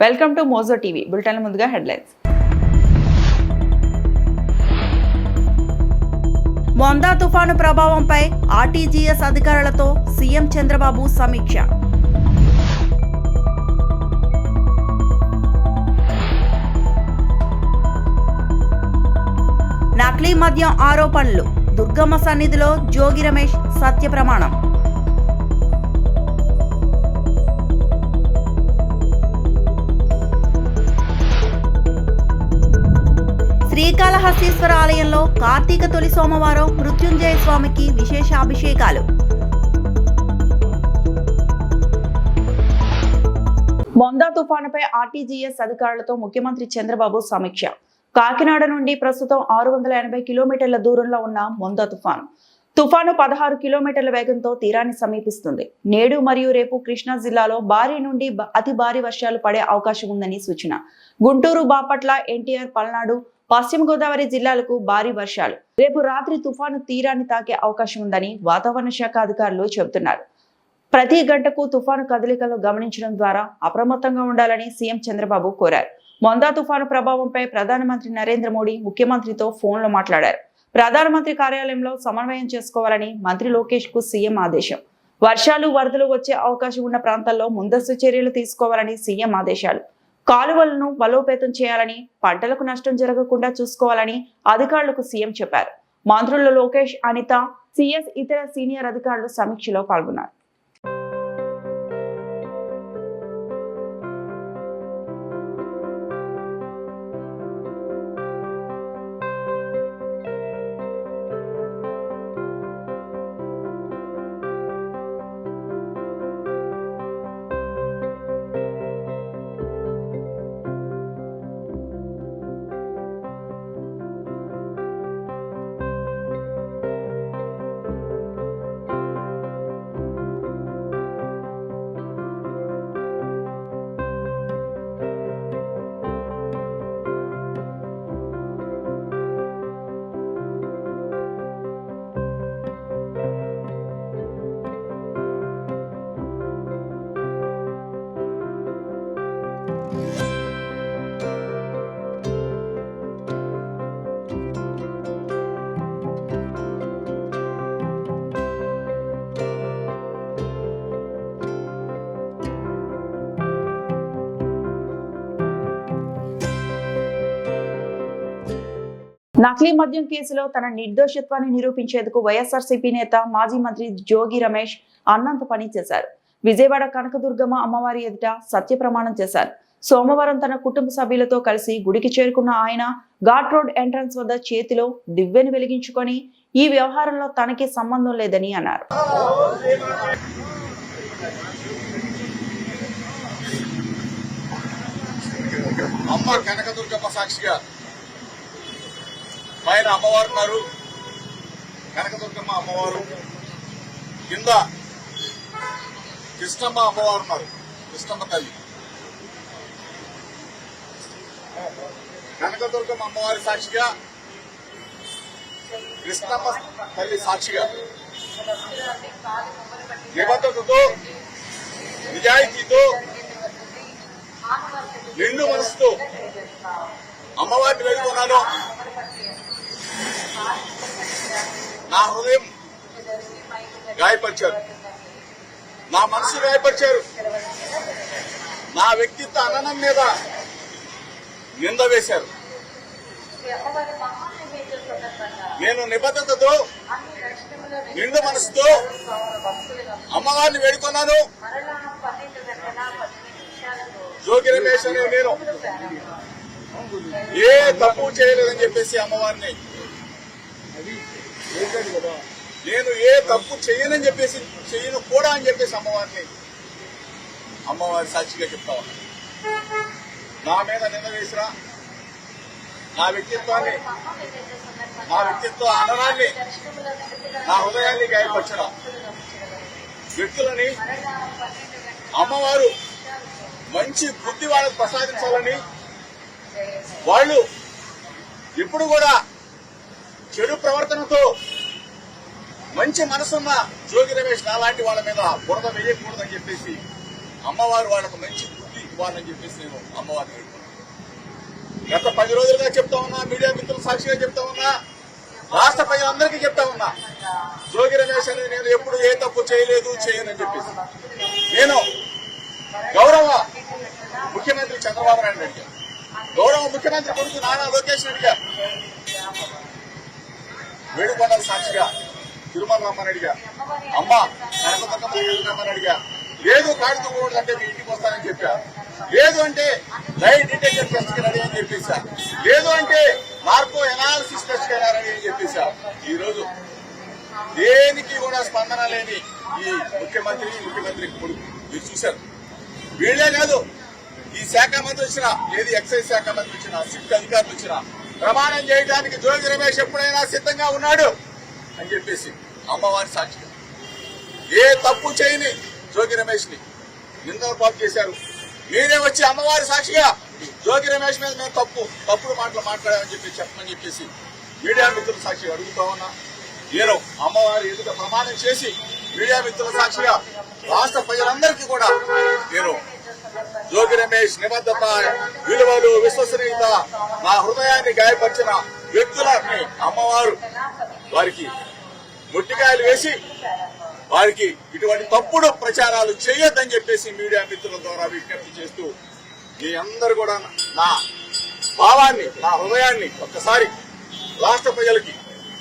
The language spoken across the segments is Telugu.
Welcome to Mojo TV. Bulletin ముందుగా హెడ్లైన్స్. మొందా తుఫాను ప్రభావంపై ఆర్టీజీఎస్ అధికారులతో సీఎం చంద్రబాబు సమీక్ష. నకిలీ మద్యం ఆరోపణలు, దుర్గమ్మ సన్నిధిలో జోగి రమేష్ సత్య ప్రమాణం. శ్రీకాళహస్తీశ్వర ఆలయంలో కార్తీక తొలి సోమవారం మృత్యుంజయ స్వామికి విశేష అభిషేకాలు. మొందా తుఫానుపై ఆర్టీజీఎస్ అధికారులతో ముఖ్యమంత్రి చంద్రబాబు సమీక్ష. కాకినాడ నుండి ప్రస్తుతం 680 కిలోమీటర్ల దూరంలో ఉన్న మొందా తుఫాను 16 కిలోమీటర్ల వేగంతో తీరాన్ని సమీపిస్తుంది. నేడు మరియు రేపు కృష్ణా జిల్లాలో భారీ నుండి అతి భారీ వర్షాలు పడే అవకాశం ఉందని సూచన. గుంటూరు, బాపట్ల, ఎన్టీఆర్, పల్నాడు, పశ్చిమ గోదావరి జిల్లాలకు భారీ వర్షాలు. రేపు రాత్రి తుఫాను తీరాన్ని తాకే అవకాశం ఉందని వాతావరణ శాఖ అధికారులు చెబుతున్నారు. ప్రతి గంటకు తుఫాను కదలికలు గమనించడం ద్వారా అప్రమత్తంగా ఉండాలని సీఎం చంద్రబాబు కోరారు. మొందా తుఫాను ప్రభావంపై ప్రధానమంత్రి నరేంద్ర మోడీ ముఖ్యమంత్రితో ఫోన్లో మాట్లాడారు. ప్రధానమంత్రి కార్యాలయంలో సమన్వయం చేసుకోవాలని మంత్రి లోకేష్ కు సీఎం ఆదేశం. వర్షాలు, వరదలు వచ్చే అవకాశం ఉన్న ప్రాంతాల్లో ముందస్తు చర్యలు తీసుకోవాలని సీఎం ఆదేశాలు. కాలువలను బలోపేతం చేయాలని, పంటలకు నష్టం జరగకుండా చూసుకోవాలని అధికారులకు సీఎం చెప్పారు. మంత్రులు లోకేష్, అనిత, సిఎస్, ఇతర సీనియర్ అధికారులు సమీక్షలో పాల్గొన్నారు. నకిలీ మద్యం కేసులో తన నిర్దోషత్వాన్ని నిరూపించేందుకు వైఎస్ఆర్సీపీ నేత, మాజీ మంత్రి జోగి రమేష్ అన్నంత పని చేశారు. విజయవాడ కనకదుర్గమ్మ అమ్మవారి ఎదుట సత్య ప్రమాణం చేశారు. సోమవారం తన కుటుంబ సభ్యులతో కలిసి గుడికి చేరుకున్న ఆయన ఘాట్ రోడ్ ఎంట్రన్స్ వద్ద చేతిలో దివ్వెను వెలిగించుకొని ఈ వ్యవహారంలో తనకి సంబంధం లేదని అన్నారు. పైన అమ్మవారు ఉన్నారు, కనకదుర్గమ్మ అమ్మవారు, కింద కృష్ణమ్మ అమ్మవారు ఉన్నారు, కృష్ణమ్మ తల్లి. కనకదుర్గమ్మ అమ్మవారి సాక్షిగా, కృష్ణమ్మ తల్లి సాక్షిగా నిబద్ధతతో, నిజాయితీతో, నిండు మనసుతో అమ్మవారిని వేడుకున్నాను. నా హృదయం గాయపరిచారు, నా మనసు గాయపరిచారు, నా వ్యక్తిత్వ అననం మీద నింద వేశారు. నేను నిబద్ధతతో, నిండు మనసుతో అమ్మవారిని వేడుకున్నాను. జోగి రమేష్ అనే నేను ఏ తప్పు చేయలేదని చెప్పేసి అమ్మవారిని, నేను ఏ తప్పు చేయనని చెప్పేసి, చేయను కూడా అని చెప్పేసి అమ్మవారి సాక్షిగా చెప్తా ఉన్నా. నా మీద నింద వేసినా, నా వ్యక్తిత్వ అననాన్ని, నా హృదయాన్ని గాయపరిచిన వ్యక్తులని అమ్మవారు మంచి బుద్ధి వాళ్ళకు ప్రసాదించాలని, వాళ్ళు ఇప్పుడు కూడా చెడు ప్రవర్తనతో మంచి మనసున్న జోగి రమేష్ నాలాంటి వాళ్ళ మీద బురద వేయకూడదని చెప్పేసి అమ్మవారు వాళ్ళకు మంచి బుద్ధి ఇవ్వాలని చెప్పేసి నేను అమ్మవారిని అడుగుతున్నాను. గత 10 రోజులుగా చెప్తా ఉన్నా, మీడియా మిత్రులు సాక్షిగా చెప్తా ఉన్నా, రాష్ట్ర ప్రజలందరికీ చెప్తా ఉన్నా, జోగి రమేష్ అనేది నేను ఎప్పుడు ఏ తప్పు చేయలేదు చేయనని చెప్పేసి నేను గౌరవ ముఖ్యమంత్రి చంద్రబాబు నాయుడు అడిగా, గౌరవ ముఖ్యమంత్రి కొడుకు నారా లోకేష్ అడిగా, వేడుకొండల సాక్షిగా తిరుమల రమ్మని అడిగా, అమ్మ కనకదుర్గమ్మని అడిగా. లేదు కాడుతూ కూడా అంటే మీ ఇంటికి వస్తానని చెప్పా. లేదు అంటే లైట్ డిటెక్టర్ టెస్ట్ కి రెడీ అని చెప్పేశా. లేదు అంటే నార్కో ఎనాలిసిస్ టెస్ట్ కి రెడీ అని చెప్పేశా. ఈ రోజు దేనికి కూడా స్పందన లేని ఈ ముఖ్యమంత్రి కొడుకు మీరు చూశారు. వీళ్లే కాదు, ఈ శాఖ మంత్రి వచ్చినా, ఏది ఎక్సైజ్ శాఖ మంత్రి వచ్చినా, సిట్ అధికారులు వచ్చినా ప్రమాణం చేయడానికి జోగి రమేష్ ఎప్పుడైనా సిద్ధంగా ఉన్నాడు అని చెప్పేసి అమ్మవారి సాక్షిగా ఏ తప్పు చేయని జోగి రమేష్ ని నిందన పాలు చేశారు. మీరే వచ్చి అమ్మవారి సాక్షిగా జోగి రమేష్ మీద మేము తప్పుడు మాటలు మాట్లాడామని చెప్పమని చెప్పేసి మీడియా మిత్రుల సాక్షిగా అడుగుతా ఉన్నా. నేను అమ్మవారి ఎదుట ప్రమాణం చేసి మీడియా మిత్రుల సాక్షిగా రాష్ట్ర ప్రజలందరికీ కూడా నేను జోగి రమేష్ నిబద్ధత, విలువలు, విశ్వసనీయత, నా హృదయాన్ని గాయపరిచిన వ్యక్తులని అమ్మవారు వారికి మొట్టికాయలు వేసి వారికి ఇటువంటి తప్పుడు ప్రచారాలు చేయొద్దని చెప్పేసి మీడియా మిత్రుల ద్వారా విజ్ఞప్తి చేస్తూ మీ అందరూ కూడా నా భావాన్ని, నా హృదయాన్ని ఒక్కసారి రాష్ట్ర ప్రజలకి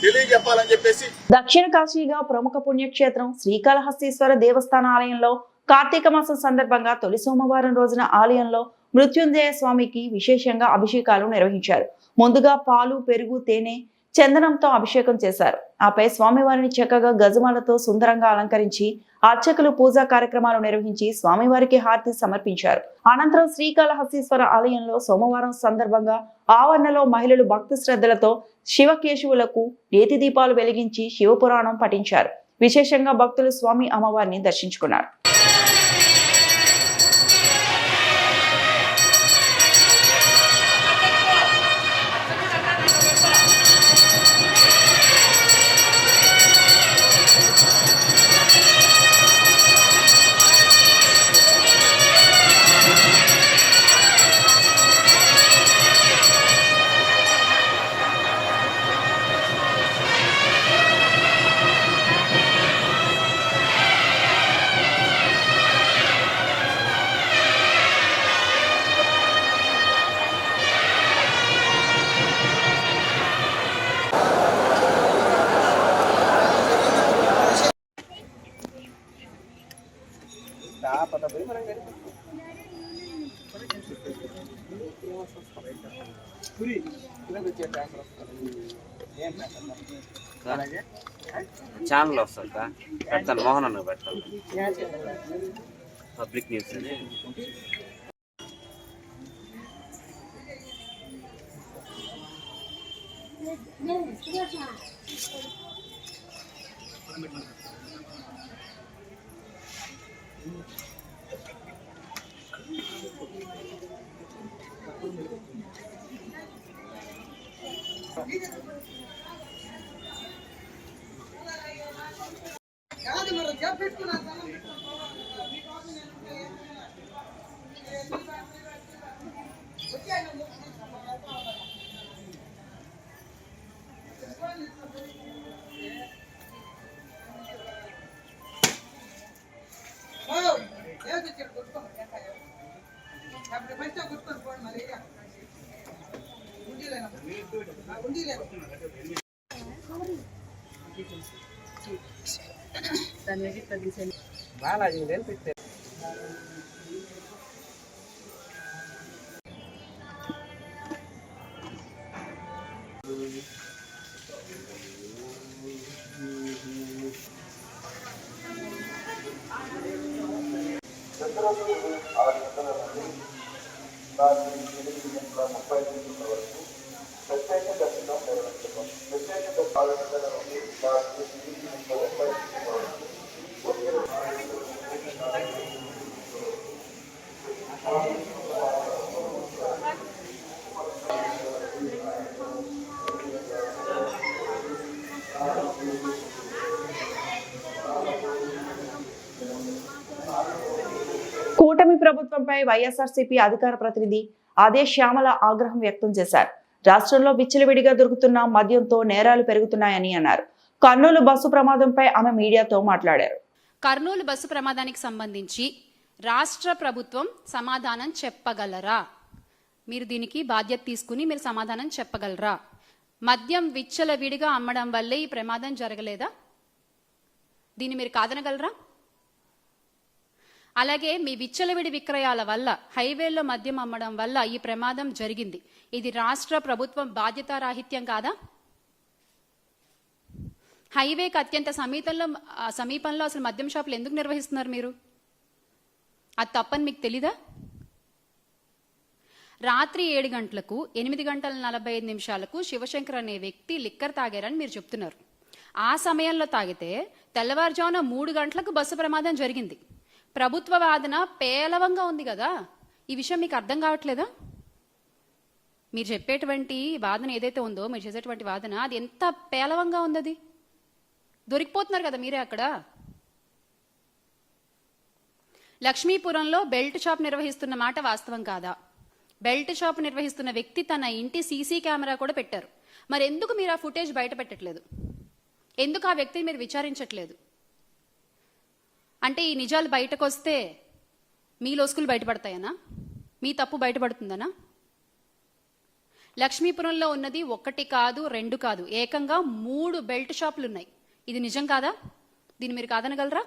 తెలియజెప్పాలని చెప్పేసి. దక్షిణ కాశీగా ప్రముఖ పుణ్యక్షేత్రం శ్రీకాళహస్తీశ్వర దేవస్థాన ఆలయంలో కార్తీక మాసం సందర్భంగా తొలి సోమవారం రోజున ఆలయంలో మృత్యుంజయ స్వామికి విశేషంగా అభిషేకాలు నిర్వహించారు. ముందుగా పాలు, పెరుగు, తేనె, చందనంతో అభిషేకం చేశారు. ఆపై స్వామివారిని చక్కగా గజమాలతో సుందరంగా అలంకరించి అర్చకులు పూజా కార్యక్రమాలు నిర్వహించి స్వామివారికి హారతి సమర్పించారు. అనంతరం శ్రీకాళహస్తీశ్వర ఆలయంలో సోమవారం సందర్భంగా ఆవరణలో మహిళలు భక్తి శ్రద్ధలతో శివకేశవులకు నేతి దీపాలు వెలిగించి శివపురాణం పఠించారు. విశేషంగా భక్తులు స్వామి అమ్మవారిని దర్శించుకున్నారు. ఛానల్ వస్తుంది పెడతాను, మోహన్ అన్న పెడతాను, పబ్లిక్ న్యూస్ అని. బాలాజీ పెట్టారు. ప్రభుత్వంపై వైఎస్ఆర్సీపీ అధికార ప్రతినిధి అదే శ్యామల ఆగ్రహం వ్యక్తం చేశారు. రాష్ట్రంలో విచ్చలవిడిగా దొరుకుతున్న మద్యంతో నేరాలు పెరుగుతున్నాయని అన్నారు. కర్నూలు బస్సు ప్రమాదంపై ఆమె మీడియాతో మాట్లాడారు. కర్నూలు బస్సు ప్రమాదానికి సంబంధించి రాష్ట్ర ప్రభుత్వం సమాధానం చెప్పగలరా? మీరు దీనికి బాధ్యత తీసుకుని మీరు సమాధానం చెప్పగలరా? మద్యం విచ్చలవిడిగా అమ్మడం వల్లే ఈ ప్రమాదం జరగలేదా? దీన్ని మీరు కాదనగలరా? అలాగే మీ విచ్చలవిడి విక్రయాల వల్ల, హైవేల్లో మద్యం అమ్మడం వల్ల ఈ ప్రమాదం జరిగింది. ఇది రాష్ట్ర ప్రభుత్వం బాధ్యతారాహిత్యం కాదా? హైవేకి అత్యంత సమీపంలో అసలు మద్యం షాపులు ఎందుకు నిర్వహిస్తున్నారు మీరు? అది తప్పని మీకు తెలీదా? రాత్రి 7 గంటలకు 8 గంటల 45 నిమిషాలకు శివశంకర్ అనే వ్యక్తి లిక్కర్ తాగారని మీరు చెప్తున్నారు. ఆ సమయంలో తాగితే తెల్లవారుజామున 3 గంటలకు బస్సు ప్రమాదం జరిగింది. ప్రభుత్వ వాదన పేలవంగా ఉంది కదా, ఈ విషయం మీకు అర్థం కావట్లేదా? మీరు చెప్పేటువంటి వాదన ఏదైతే ఉందో, మీరు చేసేటువంటి వాదన అది ఎంత పేలవంగా ఉంది. అది దొరికిపోతున్నారు కదా మీరే అక్కడ. లక్ష్మీపురంలో బెల్ట్ షాప్ నిర్వహిస్తున్న మాట వాస్తవం కాదా? బెల్ట్ షాప్ నిర్వహిస్తున్న వ్యక్తి తన ఇంటి సీసీ కెమెరా కూడా పెట్టారు. మరి ఎందుకు మీరు ఆ ఫుటేజ్ బయట పెట్టట్లేదు? ఎందుకు ఆ వ్యక్తిని మీరు విచారించట్లేదు? అంటే ఈ నిజాలు బయటకు వస్తే మీ లోసుకులు బయటపడతాయనా? మీ తప్పు బయటపడుతుందనా? లక్ష్మీపురంలో ఉన్నది 1 కాదు 2 కాదు, ఏకంగా 3 బెల్ట్ షాపులు ఉన్నాయి. ఇది నిజం కాదా? దీన్ని మీరు కాదనగలరా?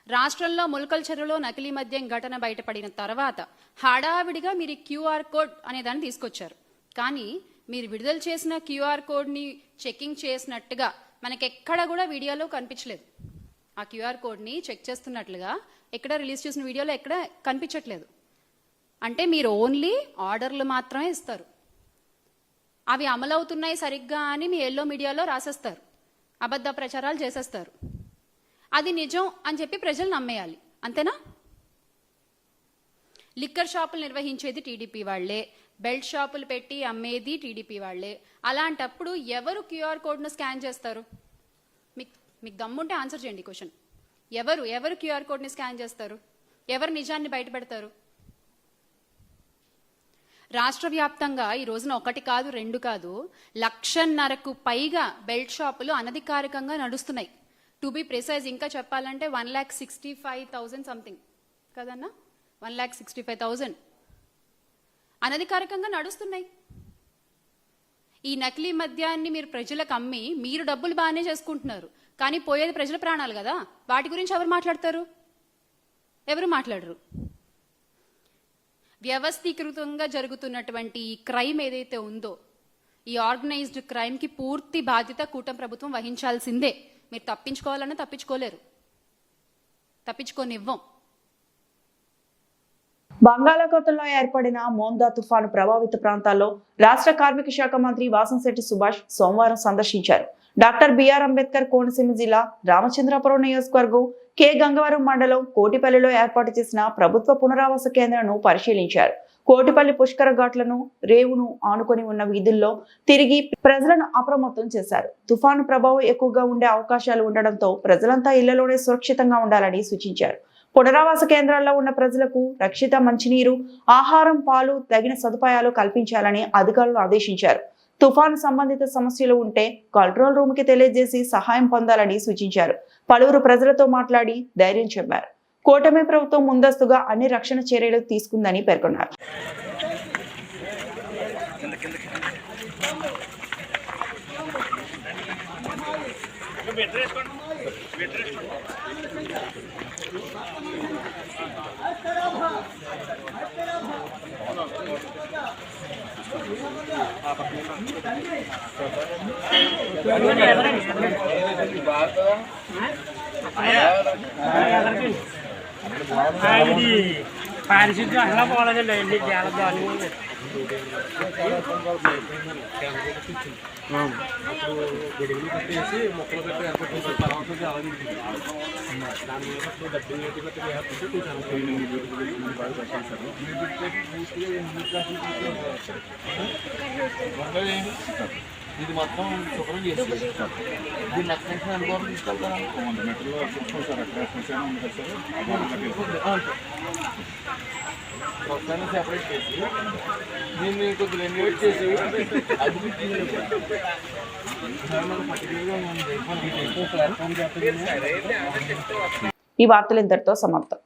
రాష్ట్రంలో ములకల్ చెరువులో నకిలీ మద్యం ఘటన బయటపడిన తర్వాత హడావిడిగా మీరు క్యూఆర్ కోడ్ అనే దాన్ని తీసుకొచ్చారు. కానీ మీరు విడుదల చేసిన క్యూఆర్ కోడ్ని చెకింగ్ చేసినట్టుగా మనకెక్కడ కూడా వీడియోలో కనిపించలేదు. ఆ క్యూఆర్ కోడ్ని చెక్ చేస్తున్నట్లుగా ఎక్కడ రిలీజ్ చేసిన వీడియోలో ఎక్కడ కనిపించట్లేదు. అంటే మీరు ఓన్లీ ఆర్డర్లు మాత్రమే ఇస్తారు. అవి అమలవుతున్నాయి సరిగ్గా అని మీ ఎల్లో మీడియాలో రాసేస్తారు, అబద్ధ ప్రచారాలు చేసేస్తారు. అది నిజం అని చెప్పి ప్రజలు నమ్మేయాలి, అంతేనా? లిక్కర్ షాపులు నిర్వహించేది టీడీపీ వాళ్లే, బెల్ట్ షాపులు పెట్టి అమ్మేది టీడీపీ వాళ్లే. అలాంటప్పుడు ఎవరు క్యూఆర్ కోడ్ను స్కాన్ చేస్తారు? మీకు దమ్ముంటే ఆన్సర్ చేయండి క్వశ్చన్. ఎవరు క్యూఆర్ కోడ్ని స్కాన్ చేస్తారు? ఎవరు నిజాన్ని బయట పెడతారు? రాష్ట్ర వ్యాప్తంగా ఈ రోజున 1 కాదు 2 కాదు 1,50,000కు పైగా బెల్ట్ షాపులు అనధికారికంగా నడుస్తున్నాయి. టు బి ప్రిసైజ్, ఇంకా చెప్పాలంటే 1,65,000 సంథింగ్ కదన్నా, 1,65,000 అనధికారికంగా నడుస్తున్నాయి. ఈ నకిలీ మద్యాన్ని మీరు ప్రజలకు అమ్మి మీరు డబ్బులు బాగానే చేసుకుంటున్నారు, కానీ పోయేది ప్రజల ప్రాణాలు కదా. వాటి గురించి ఎవరు మాట్లాడతారు? ఎవరు మాట్లాడరు. వ్యవస్థీకృతంగా జరుగుతున్నటువంటి ఈ క్రైమ్ ఏదైతే ఉందో, ఈ ఆర్గనైజ్డ్ క్రైమ్కి పూర్తి బాధ్యత కూటమి ప్రభుత్వం వహించాల్సిందే. మీరు తప్పించుకోవాలన్నా తప్పించుకోలేరు, తప్పించుకోనివ్వం. బంగాళాఖాతంలో ఏర్పడిన మోందా తుఫాను ప్రభావిత ప్రాంతాల్లో రాష్ట్ర కార్మిక శాఖ మంత్రి వాసంశెట్టి సుభాష్ సోమవారం సందర్శించారు. డాక్టర్ బిఆర్ అంబేద్కర్ కోనసీమ జిల్లా రామచంద్రపురం నియోజకవర్గం కె గంగవరం మండలం కోటిపల్లిలో ఏర్పాటు చేసిన ప్రభుత్వ పునరావాస కేంద్రాలను పరిశీలించారు. కోటిపల్లి పుష్కర ఘాట్లను, రేవును ఆనుకొని ఉన్న వీధుల్లో తిరిగి ప్రజలను అప్రమత్తం చేశారు. తుఫాను ప్రభావం ఎక్కువగా ఉండే అవకాశాలు ఉండడంతో ప్రజలంతా ఇళ్లలోనే సురక్షితంగా ఉండాలని సూచించారు. పునరావాస కేంద్రాల్లో ఉన్న ప్రజలకు రక్షిత మంచినీరు, ఆహారం, పాలు, తగిన సదుపాయాలు కల్పించాలని అధికారులు ఆదేశించారు. తుఫాను సంబంధిత సమస్యలు ఉంటే కంట్రోల్ రూమ్ కి తెలియజేసి సహాయం పొందాలని సూచించారు. పలువురు ప్రజలతో మాట్లాడి ధైర్యం చెప్పారు. కూటమి ప్రభుత్వం ముందస్తుగా అన్ని రక్షణ చర్యలు తీసుకుందని పేర్కొన్నారు. పారిశుద్ధ్యం అసలు పోలేదండి, అన్ని చాలా దారుణంగా ఉంది. గొడుగులు కట్టేసి మొక్కలు కట్టి ఏర్పట్టిన తర్వాత దాని మీద డబ్బులు పెట్టి ఇది మొత్తం శుభ్రం చేసి దీన్ని ఎక్స్టెన్షన్ అనుకోవడం తీసుకెళ్తారా మొత్తాన్ని సెపరేట్ చేసి దీన్ని కొద్దిగా రెన్యూట్ చేసి అది పర్టికులర్గా ఈ వార్తలు ఇంతటితో సమాప్తం.